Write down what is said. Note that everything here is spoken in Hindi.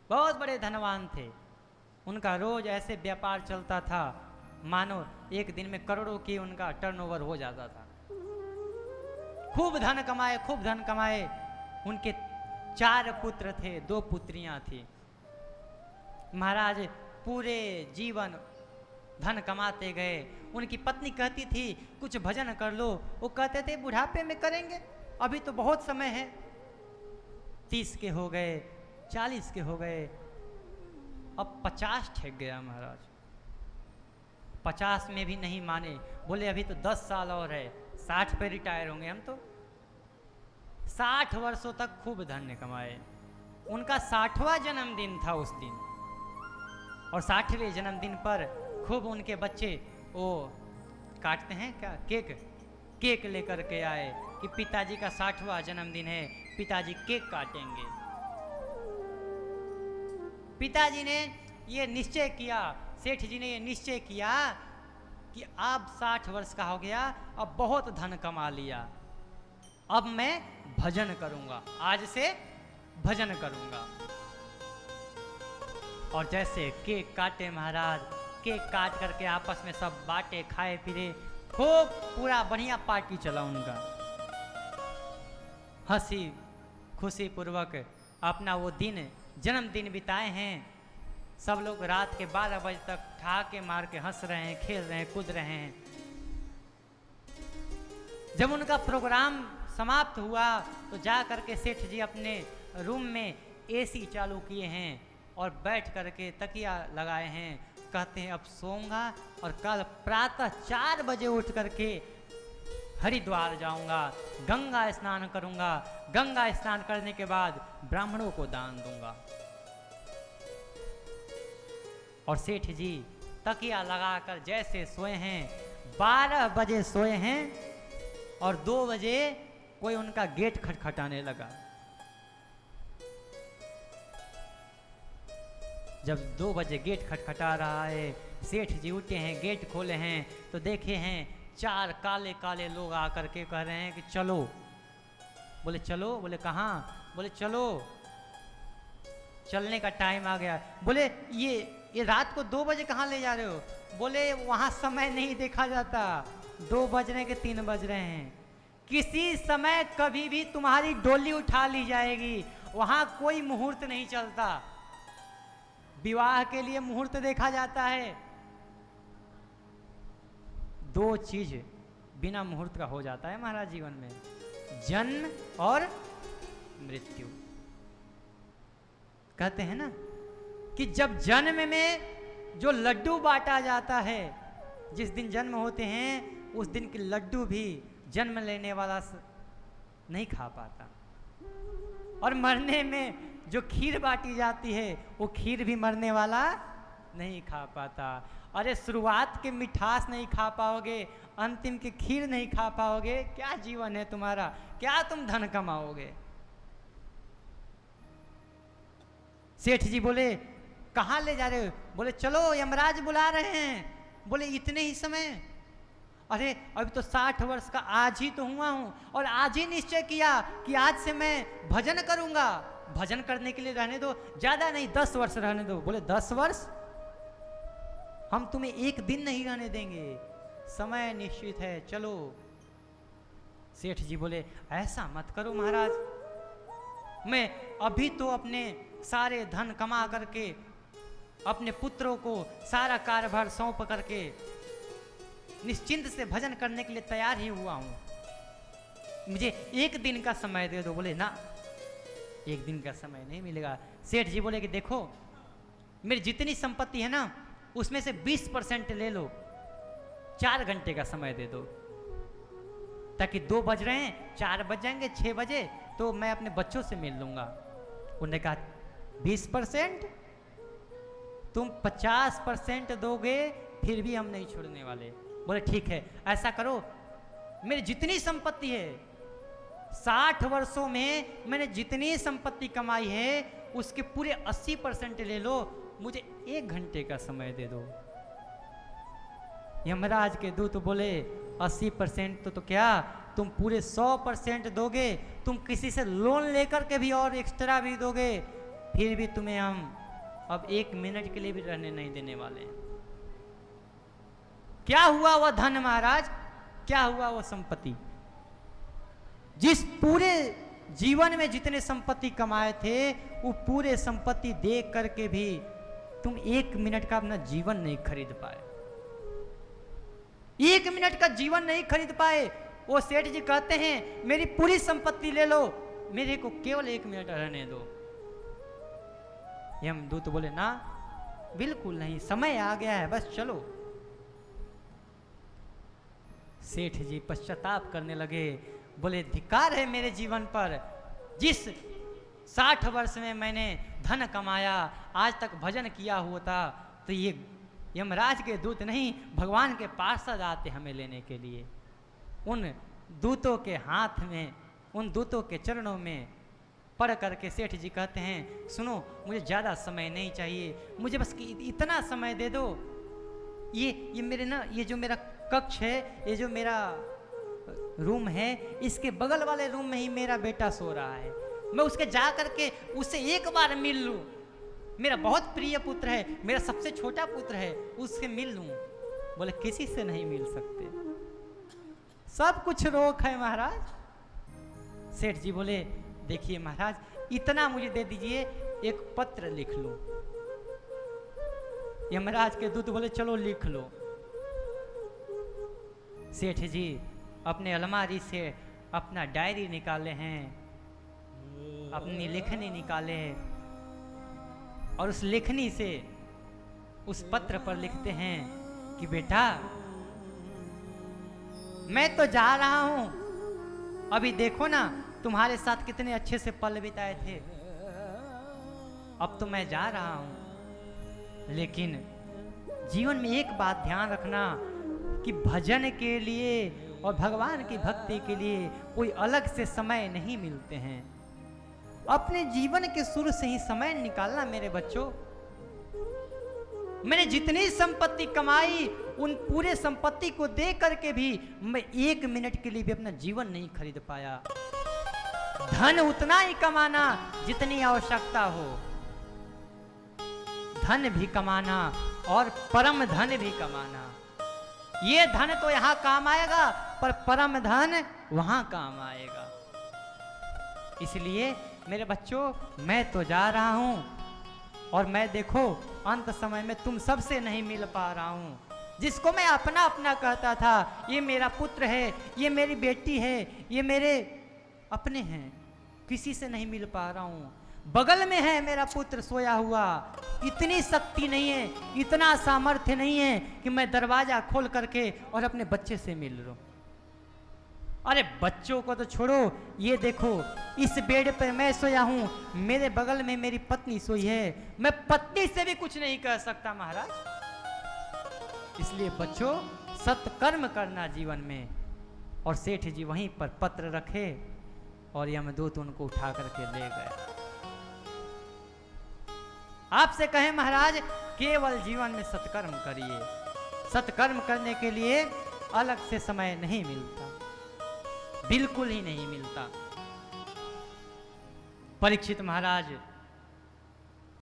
बहुत बड़े धनवान थे। उनका रोज ऐसे व्यापार चलता था मानो एक दिन में करोड़ों की उनका टर्नओवर हो जाता था। खूब धन कमाए, खूब धन कमाए। उनके 4 पुत्र थे, 2 पुत्रियां थी। महाराज पूरे जीवन धन कमाते गए। उनकी पत्नी कहती थी कुछ भजन कर लो, वो कहते थे बुढ़ापे में करेंगे, अभी तो बहुत समय है। 30 के हो गए, 40 के हो गए, अब 50 ठेक गया महाराज। 50 में भी नहीं माने, बोले अभी तो 10 साल और है, 60 पे रिटायर होंगे हम तो। 60 वर्षों तक खूब धन कमाए। उनका 60वां जन्मदिन था उस दिन, और 60वें जन्मदिन पर खूब उनके बच्चे वो काटते हैं क्या, केक लेकर के आए कि पिताजी का 60वां जन्मदिन है, पिताजी केक काटेंगे। पिताजी ने ये निश्चय किया, सेठ जी ने ये निश्चय किया कि अब 60 वर्ष का हो गया, अब बहुत धन कमा लिया, अब मैं भजन करूंगा, आज से भजन करूंगा। और जैसे केक काटे महाराज, केक काट करके आपस में सब बांटे, खाए पिए, खूब पूरा बढ़िया पार्टी चला उनका। हंसी खुशी पूर्वक अपना वो दिन जन्मदिन बिताए हैं। सब लोग रात के 12 बजे तक ठहाके मार के हंस रहे हैं, खेल रहे हैं, कूद रहे हैं। जब उनका प्रोग्राम समाप्त हुआ तो जा करके सेठ जी अपने रूम में एसी चालू किए हैं और बैठ करके तकिया लगाए हैं। कहते हैं अब सोऊंगा और कल प्रातः 4 बजे उठ करके हरिद्वार जाऊंगा, गंगा स्नान करूंगा, गंगा स्नान करने के बाद ब्राह्मणों को दान दूंगा। और सेठ जी तकिया लगाकर जैसे सोए हैं, 12 बजे सोए हैं और 2 बजे कोई उनका गेट खटखटाने लगा। जब 2 बजे गेट खटखटा रहा है, सेठ जी उठे हैं, गेट खोले हैं तो देखे हैं 4 काले काले लोग आकर के कह रहे हैं कि चलो। बोले चलो? बोले कहाँ? बोले चलो, चलने का टाइम आ गया। बोले ये रात को 2 बजे कहाँ ले जा रहे हो? बोले वहाँ समय नहीं देखा जाता, 2 बजने के 3 बज रहे हैं। किसी समय कभी भी तुम्हारी डोली उठा ली जाएगी, वहाँ कोई मुहूर्त नहीं चलता। विवाह के लिए मुहूर्त देखा जाता है, 2 चीज बिना मुहूर्त का हो जाता है महाराज जीवन में, जन्म और मृत्यु। कहते हैं ना कि जब जन्म में जो लड्डू बांटा जाता है, जिस दिन जन्म होते हैं उस दिन के लड्डू भी जन्म लेने वाला नहीं खा पाता, और मरने में जो खीर बांटी जाती है वो खीर भी मरने वाला नहीं खा पाता। अरे शुरुआत के मिठास नहीं खा पाओगे, अंतिम की खीर नहीं खा पाओगे, क्या जीवन है तुम्हारा? क्या तुम धन कमाओगे? सेठ जी बोले कहाँ ले जा रहे हो? बोले चलो यमराज बुला रहे हैं। बोले इतने ही समय? अरे अभी तो 60 वर्ष का आज ही तो हुआ हूँ, और आज ही निश्चय किया कि आज से मैं भजन करूंगा। भजन करने के लिए रहने दो, ज्यादा नहीं 10 वर्ष रहने दो। बोले 10 वर्ष? हम तुम्हें एक दिन नहीं रहने देंगे, समय निश्चित है, चलो। सेठ जी बोले ऐसा मत करो महाराज, मैं अभी तो अपने सारे धन कमा करके अपने पुत्रों को सारा कार्यभार सौंप करके निश्चिंत से भजन करने के लिए तैयार ही हुआ हूं, मुझे एक दिन का समय दे दो। बोले ना, एक दिन का समय नहीं मिलेगा। सेठ जी बोले कि देखो मेरी जितनी संपत्ति है ना उसमें से 20% ले लो, 4 घंटे का समय दे दो, ताकि 2 बज रहे हैं, 4 बज जाएंगे, 6 बजे तो मैं अपने बच्चों से मिल लूंगा। उन्होंने कहा 20%? तुम 50% दोगे फिर भी हम नहीं छोड़ने वाले। बोले ठीक है, ऐसा करो, मेरी जितनी संपत्ति है 60 वर्षों में मैंने जितनी संपत्ति कमाई है उसके पूरे 80% ले लो, मुझे 1 घंटे का समय दे दो। यमराज के दूत बोले 80% तो क्या, तुम पूरे 100% दोगे? तुम किसी से लोन लेकर के भी और एक्स्ट्रा भी दोगे फिर भी तुम्हें हम अब 1 मिनट के लिए भी रहने नहीं देने वाले हैं। क्या हुआ वह धन महाराज, क्या हुआ वह संपत्ति? जिस पूरे जीवन में जितने संपत्ति कमाए थे, वो पूरे संपत्ति देख करके भी तुम 1 मिनट का अपना जीवन नहीं खरीद पाए। 1 मिनट का जीवन नहीं खरीद पाए। वो सेठ जी कहते हैं मेरी पूरी संपत्ति ले लो, मेरे को केवल 1 मिनट रहने दो। यमदूत बोले ना, बिल्कुल नहीं, समय आ गया है, बस चलो। सेठ जी पश्चाताप करने लगे, बोले धिक्कार है मेरे जीवन पर। जिस 60 वर्ष में मैंने धन कमाया, आज तक भजन किया हुआ था, तो ये यमराज के दूत नहीं, भगवान के पार्षद आते हमें लेने के लिए। उन दूतों के हाथ में, उन दूतों के चरणों में पढ़ करके सेठ जी कहते हैं सुनो, मुझे ज़्यादा समय नहीं चाहिए, मुझे बस इतना समय दे दो। ये मेरे ना, ये जो मेरा कक्ष है, ये जो मेरा रूम है, इसके बगल वाले रूम में ही मेरा बेटा सो रहा है, मैं उसके जा करके उससे एक बार मिल लूँ। मेरा बहुत प्रिय पुत्र है, मेरा सबसे छोटा पुत्र है, उससे मिल लूँ। बोले किसी से नहीं मिल सकते, सब कुछ रोक है महाराज। सेठ जी बोले देखिए महाराज, इतना मुझे दे दीजिए, एक पत्र लिख लूं। यमराज के दूत बोले चलो लिख लो। सेठ जी अपने अलमारी से अपना डायरी निकाले हैं, अपनी लेखनी निकाले हैं, और उस लेखनी से उस पत्र पर लिखते हैं कि बेटा मैं तो जा रहा हूं, अभी देखो ना तुम्हारे साथ कितने अच्छे से पल बिताए थे, अब तो मैं जा रहा हूं, लेकिन जीवन में एक बात ध्यान रखना कि भजन के लिए और भगवान की भक्ति के लिए कोई अलग से समय नहीं मिलते हैं। अपने जीवन के शुरू से ही समय निकालना मेरे बच्चों। मैंने जितनी संपत्ति कमाई, उन पूरे संपत्ति को दे करके भी मैं 1 मिनट के लिए भी अपना जीवन नहीं खरीद पाया। धन उतना ही कमाना जितनी आवश्यकता हो, धन भी कमाना और परम धन भी कमाना। ये धन तो यहां काम आएगा, पर परम धन वहां काम आएगा। इसलिए मेरे बच्चों, मैं तो जा रहा हूं, और मैं देखो अंत समय में तुम सबसे नहीं मिल पा रहा हूं। जिसको मैं अपना अपना कहता था, ये मेरा पुत्र है, ये मेरी बेटी है, ये मेरे अपने हैं, किसी से नहीं मिल पा रहा हूं। बगल में है मेरा पुत्र सोया हुआ, इतनी शक्ति नहीं है, इतना सामर्थ्य नहीं है कि मैं दरवाजा खोल करके और अपने बच्चे से मिल लूं। अरे बच्चों को तो छोड़ो, ये देखो इस बेड पर मैं सोया हूं, मेरे बगल में मेरी पत्नी सोई है, मैं पत्नी से भी कुछ नहीं कह सकता महाराज। इसलिए बच्चों, सत्कर्म करना जीवन में। और सेठ जी वहीं पर पत्र रखे और यमदूत उनको उठा करके ले गए। आपसे कहें महाराज, केवल जीवन में सत्कर्म करिए। सत्कर्म करने के लिए अलग से समय नहीं मिलता, बिल्कुल ही नहीं मिलता। परीक्षित महाराज